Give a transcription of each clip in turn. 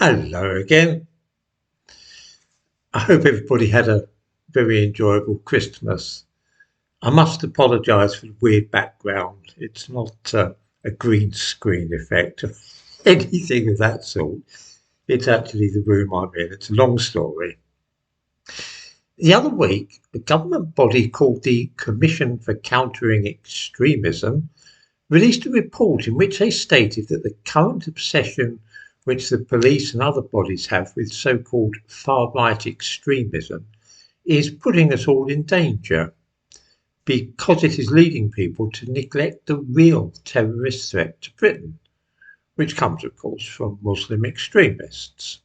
Hello again. I hope everybody had a very enjoyable Christmas. I must apologise for the weird background. It's not a green screen effect or anything of that sort. It's actually the room I'm in. It's a long story. The other week, a government body called the Commission for Countering Extremism released a report in which they stated that the current obsession which the police and other bodies have with so-called far-right extremism is putting us all in danger because it is leading people to neglect the real terrorist threat to Britain, which comes, of course, from Muslim extremists.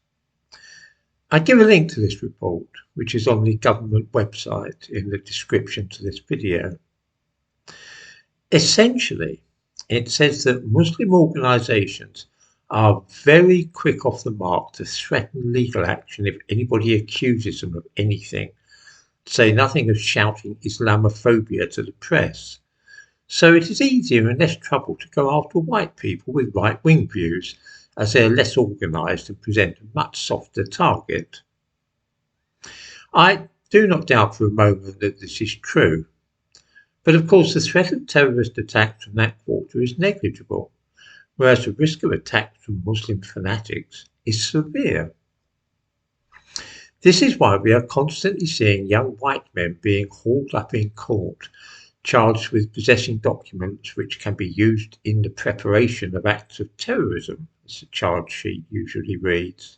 I give a link to this report, which is on the government website in the description to this video. Essentially, it says that Muslim organisations are very quick off the mark to threaten legal action if anybody accuses them of anything, say nothing of shouting Islamophobia to the press. So it is easier and less trouble to go after white people with right-wing views, as they are less organised and present a much softer target. I do not doubt for a moment that this is true. But of course the threat of terrorist attacks from that quarter is negligible, whereas the risk of attacks from Muslim fanatics is severe. This is why we are constantly seeing young white men being hauled up in court, charged with possessing documents which can be used in the preparation of acts of terrorism, as the charge sheet usually reads.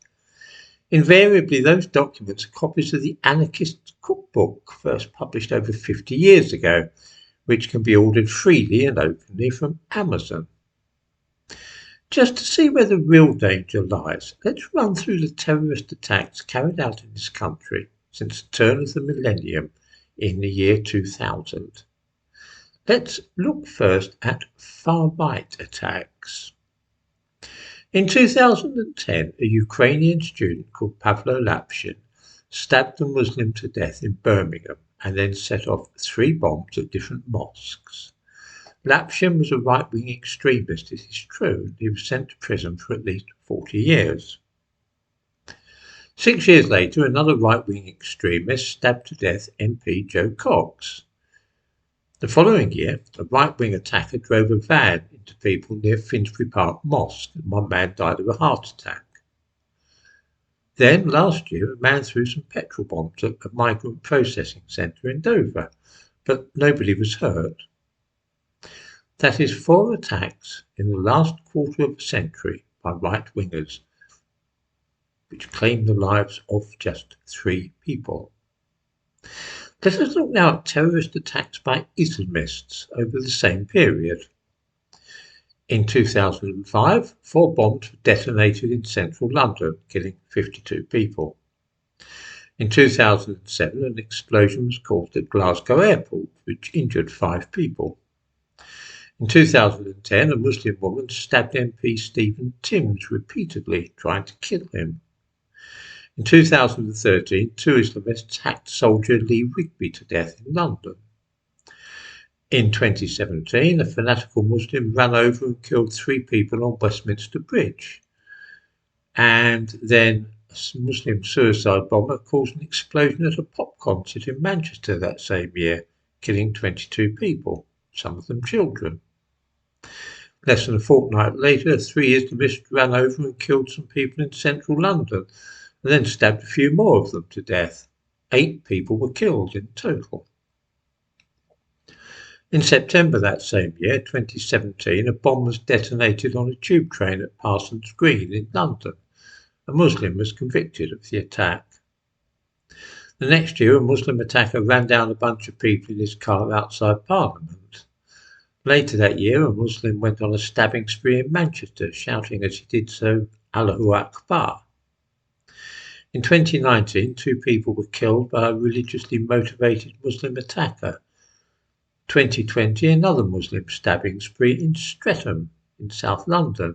Invariably, those documents are copies of the Anarchist Cookbook, first published over 50 years ago, which can be ordered freely and openly from Amazon. Just to see where the real danger lies, let's run through the terrorist attacks carried out in this country since the turn of the millennium in the year 2000. Let's look first at far-right attacks. In 2010, a Ukrainian student called Pavlo Lapshin stabbed a Muslim to death in Birmingham and then set off 3 bombs at different mosques. Lapshin was a right-wing extremist, it is true, and he was sent to prison for at least 40 years. 6 years later, another right-wing extremist stabbed to death MP Joe Cox. The following year, a right-wing attacker drove a van into people near Finsbury Park Mosque and 1 man died of a heart attack. Then, last year, a man threw some petrol bombs at a migrant processing centre in Dover, but nobody was hurt. That is 4 attacks in the last quarter of a century by right-wingers, which claimed the lives of just 3 people. Let us look now at terrorist attacks by Islamists over the same period. In 2005, 4 bombs were detonated in central London, killing 52 people. In 2007, an explosion was caused at Glasgow Airport, which injured 5 people. In 2010, a Muslim woman stabbed MP Stephen Timms repeatedly, trying to kill him. In 2013, 2 Islamists hacked soldier Lee Rigby to death in London. In 2017, a fanatical Muslim ran over and killed 3 people on Westminster Bridge. And then a Muslim suicide bomber caused an explosion at a pop concert in Manchester that same year, killing 22 people, some of them children. Less than a fortnight later, 3 Islamists ran over and killed some people in central London, and then stabbed a few more of them to death. 8 people were killed in total. In September that same year, 2017, a bomb was detonated on a tube train at Parsons Green in London. A Muslim was convicted of the attack. The next year, a Muslim attacker ran down a bunch of people in his car outside Parliament. Later that year, a Muslim went on a stabbing spree in Manchester, shouting as he did so, Allahu Akbar. In 2019, 2 people were killed by a religiously motivated Muslim attacker. 2020, another Muslim stabbing spree in Streatham in South London.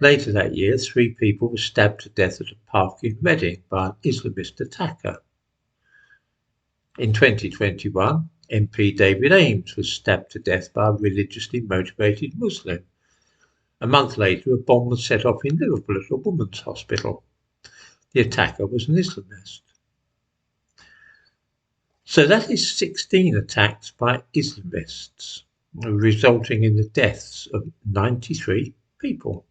Later that year, 3 people were stabbed to death at a park in Reading by an Islamist attacker. In 2021, MP David Ames was stabbed to death by a religiously motivated Muslim. A month later, a bomb was set off in Liverpool at a women's hospital. The attacker was an Islamist. So that is 16 attacks by Islamists, resulting in the deaths of 93 people.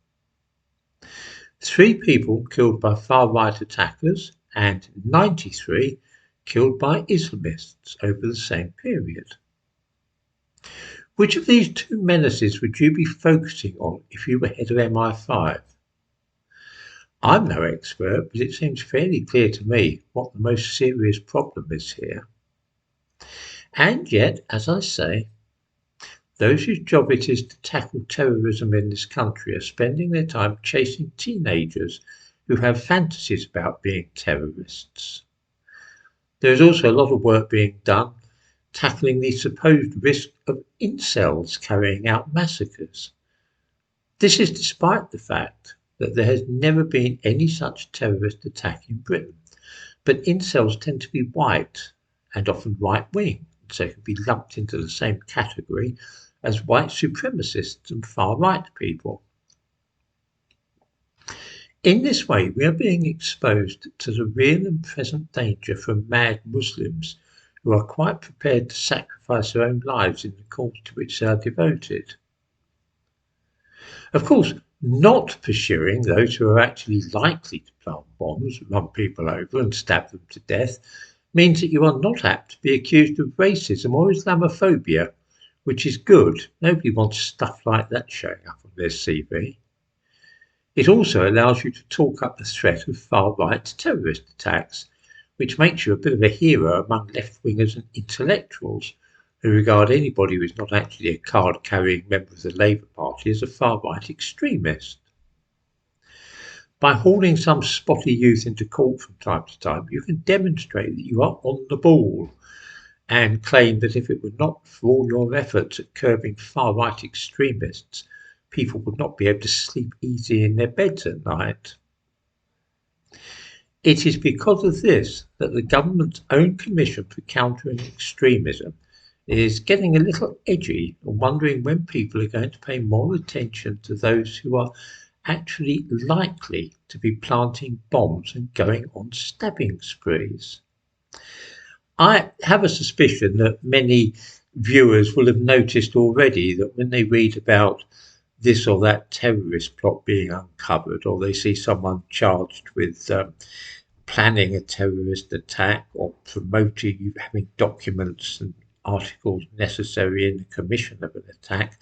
3 people killed by far-right attackers and 93 killed by Islamists over the same period. Which of these 2 menaces would you be focusing on if you were head of MI5? I'm no expert, but it seems fairly clear to me what the most serious problem is here. And yet, as I say, those whose job it is to tackle terrorism in this country are spending their time chasing teenagers who have fantasies about being terrorists. There is also a lot of work being done tackling the supposed risk of incels carrying out massacres. This is despite the fact that there has never been any such terrorist attack in Britain, but incels tend to be white and often right-wing, so can be lumped into the same category as white supremacists and far-right people. In this way, we are being exposed to the real and present danger from mad Muslims who are quite prepared to sacrifice their own lives in the cause to which they are devoted. Of course, not pursuing those who are actually likely to plant bombs, run people over and stab them to death means that you are not apt to be accused of racism or Islamophobia, which is good. Nobody wants stuff like that showing up on their CV. It also allows you to talk up the threat of far-right terrorist attacks, which makes you a bit of a hero among left-wingers and intellectuals who regard anybody who is not actually a card-carrying member of the Labour Party as a far-right extremist. By hauling some spotty youth into court from time to time, you can demonstrate that you are on the ball and claim that if it were not for all your efforts at curbing far-right extremists, people would not be able to sleep easy in their beds at night. It is because of this that the government's own Commission for Countering Extremism is getting a little edgy and wondering when people are going to pay more attention to those who are actually likely to be planting bombs and going on stabbing sprees. I have a suspicion that many viewers will have noticed already that when they read about this or that terrorist plot being uncovered, or they see someone charged with planning a terrorist attack or promoting having documents and articles necessary in the commission of an attack,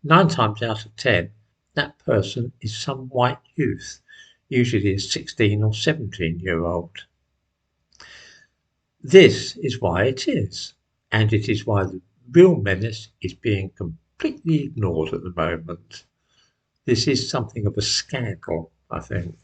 9 times out of 10, that person is some white youth, usually a 16 or 17-year-old. This is why it is, and it is why the real menace is being completely ignored at the moment. This is something of a scandal, I think.